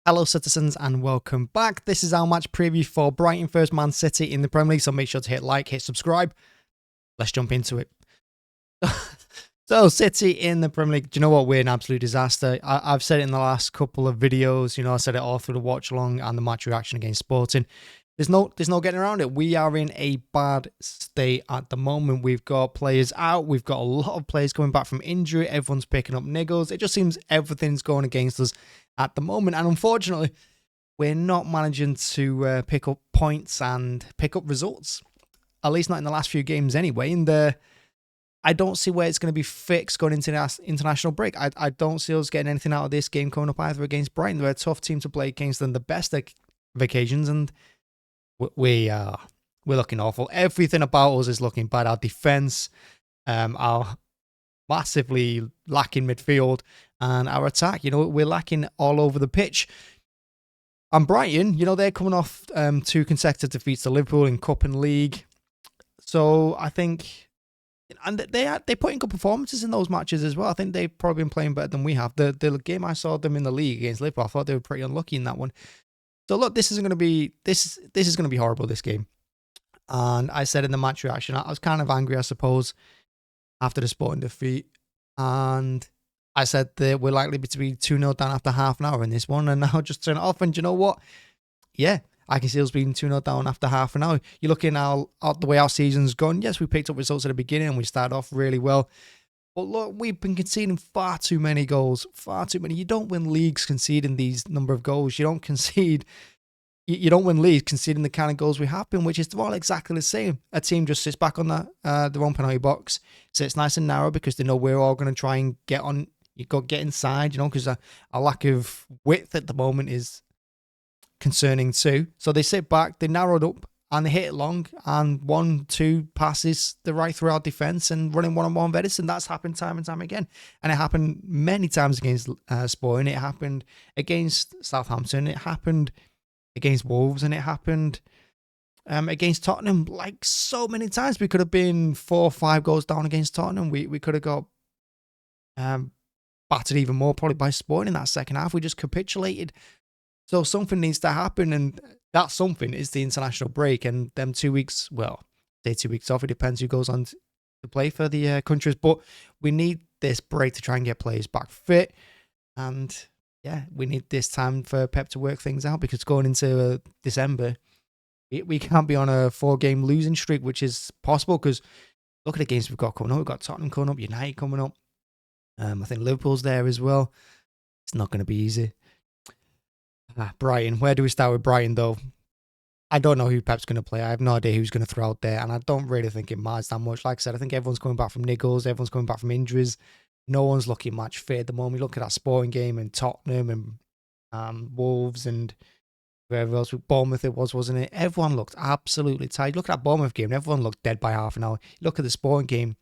Hello citizens and welcome back. This is our match preview for Brighton vs Man City in the Premier League, so make sure to hit like, hit subscribe. Let's jump into it. So City in the Premier League, do you know what? We're an absolute disaster. I've said it in the last couple of videos, I said it all through the watch along and the match reaction against Sporting. There's no getting around it. We are in a bad state at the moment. We've got players out. We've got a lot of players coming back from injury. Everyone's picking up niggles. It just seems everything's going against us at the moment. And unfortunately, we're not managing to pick up points and pick up results. At least not in the last few games anyway. And I don't see where it's going to be fixed going into the international break. I don't see us getting anything out of this game coming up either against Brighton. They're a tough team to play against them, the best of occasions, and we're looking awful. Everything about us is looking bad. Our defense, our massively lacking midfield, and our attack. We're lacking all over the pitch. And Brighton, they're coming off 2 consecutive defeats to Liverpool in Cup and League. So I think, and they're putting good performances in those matches as well. I think they've probably been playing better than we have. The game I saw them in the league against Liverpool, I thought they were pretty unlucky in that one. So look, this is going to be horrible, this game. And I said in the match reaction, I was kind of angry, I suppose, after the Sporting defeat. And I said that we're likely to be 2-0 down after half an hour in this one. And now just turn it off. And you know what? Yeah, I can see us being 2-0 down after half an hour. You're looking at the way our season's gone. Yes, we picked up results at the beginning and we started off really well. But look, we've been conceding far too many goals. Far too many. You don't win leagues conceding these number of goals. You don't concede. You don't win leagues conceding the kind of goals we have been, which is all exactly the same. A team just sits back on their own penalty box, sits nice and narrow because they know we're all going to try and get on. You got get inside, because a lack of width at the moment is concerning too. So they sit back, they narrowed up, and they hit it long, and 1-2 passes the right through our defence and running one-on-one with Edison. That's happened time and time again. And it happened many times against Sporting. It happened against Southampton. It happened against Wolves, and it happened against Tottenham. Like, so many times we could have been 4 or 5 goals down against Tottenham. We could have got battered even more probably by Sporting in that second half. We just capitulated. So something needs to happen, and that something is the international break and them 2 weeks, well, say 2 weeks off. It depends who goes on to play for the countries, but we need this break to try and get players back fit. And yeah, we need this time for Pep to work things out, because going into December, we can't be on a 4-game losing streak, which is possible because look at the games we've got coming up. We've got Tottenham coming up, United coming up. I think Liverpool's there as well. It's not going to be easy. Brighton. Where do we start with Brighton, though? I don't know who Pep's going to play. I have no idea who's going to throw out there, and I don't really think it matters that much. Like I said, I think everyone's coming back from niggles. Everyone's coming back from injuries. No one's looking match fit at the moment. You look at that Sporting game and Tottenham and Wolves and wherever else, Bournemouth it was, wasn't it? Everyone looked absolutely tired. Look at that Bournemouth game. Everyone looked dead by half an hour. Look at the Sporting game.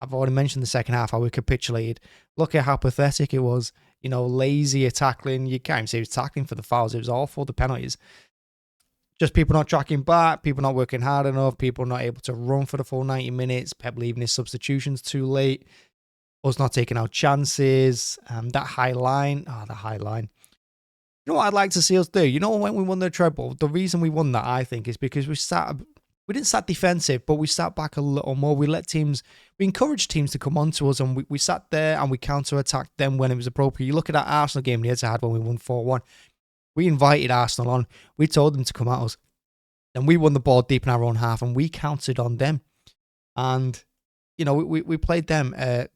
I've already mentioned the second half, how we capitulated. Look at how pathetic it was. Lazy tackling. You can't even say it was tackling for the fouls. It was awful, the penalties. Just people not tracking back, people not working hard enough, people not able to run for the full 90 minutes, Pep leaving his substitutions too late, us not taking our chances, that high line. The high line. You know what I'd like to see us do? When we won the treble, the reason we won that, I think, is because we didn't sat defensive, but we sat back a little more. We encouraged teams to come on to us, and we sat there and we counter-attacked them when it was appropriate. You look at that Arsenal game the head-to-head when we won 4-1. We invited Arsenal on. We told them to come at us. And we won the ball deep in our own half, and we countered on them. And, we played them the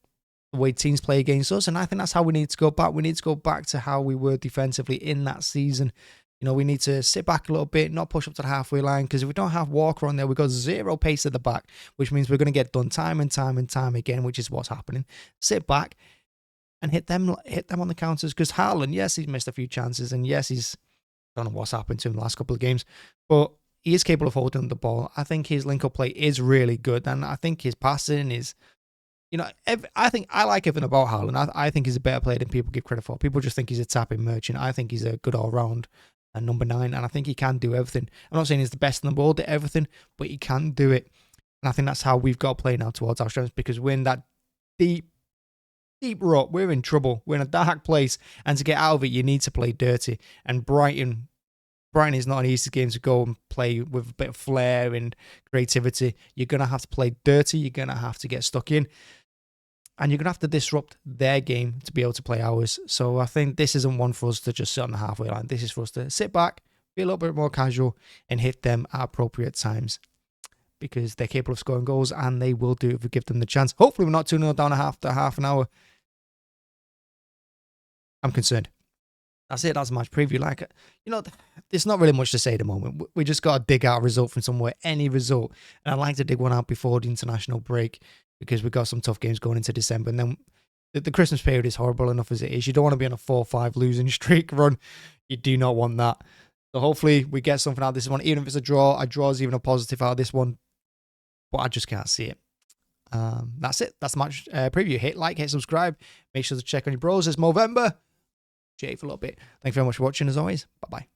way teams play against us, and I think that's how we need to go back. We need to go back to how we were defensively in that season. We need to sit back a little bit, not push up to the halfway line, because if we don't have Walker on there, we've got zero pace at the back, which means we're going to get done time and time and time again, which is what's happening. Sit back and hit them on the counters, because Haaland, yes, he's missed a few chances, and yes, I don't know what's happened to him the last couple of games, but he is capable of holding the ball. I think his link-up play is really good, and I think his passing is, I like everything about Haaland. I think he's a better player than people give credit for. People just think he's a tapping merchant. I think he's a good all-round number 9, and I think he can do everything. I'm not saying he's the best in the world at everything, but he can do it. And I think that's how we've got to play now towards our strengths, because we're in that deep deep rut. We're in trouble. We're in a dark place. And to get out of it, you need to play dirty. And Brighton is not an easy game to go and play with a bit of flair and creativity. You're going to have to play dirty. You're going to have to get stuck in. And you're going to have to disrupt their game to be able to play ours. So I think this isn't one for us to just sit on the halfway line. This is for us to sit back, be a little bit more casual, and hit them at appropriate times. Because they're capable of scoring goals, and they will do it if we give them the chance. Hopefully we're not 2-0 down after half an hour. I'm concerned. That's it. That's a match preview. Like, there's not really much to say at the moment. We just got to dig out a result from somewhere, any result. And I'd like to dig one out before the international break because we've got some tough games going into December. And then the Christmas period is horrible enough as it is. You don't want to be on a 4-5 losing streak run. You do not want that. So hopefully we get something out of this one. Even if it's a draw is even a positive out of this one. But I just can't see it. That's it. That's the match preview. Hit like, hit subscribe. Make sure to check on your bros. It's Movember. Jay for a little bit. Thank you very much for watching as always. Bye-bye.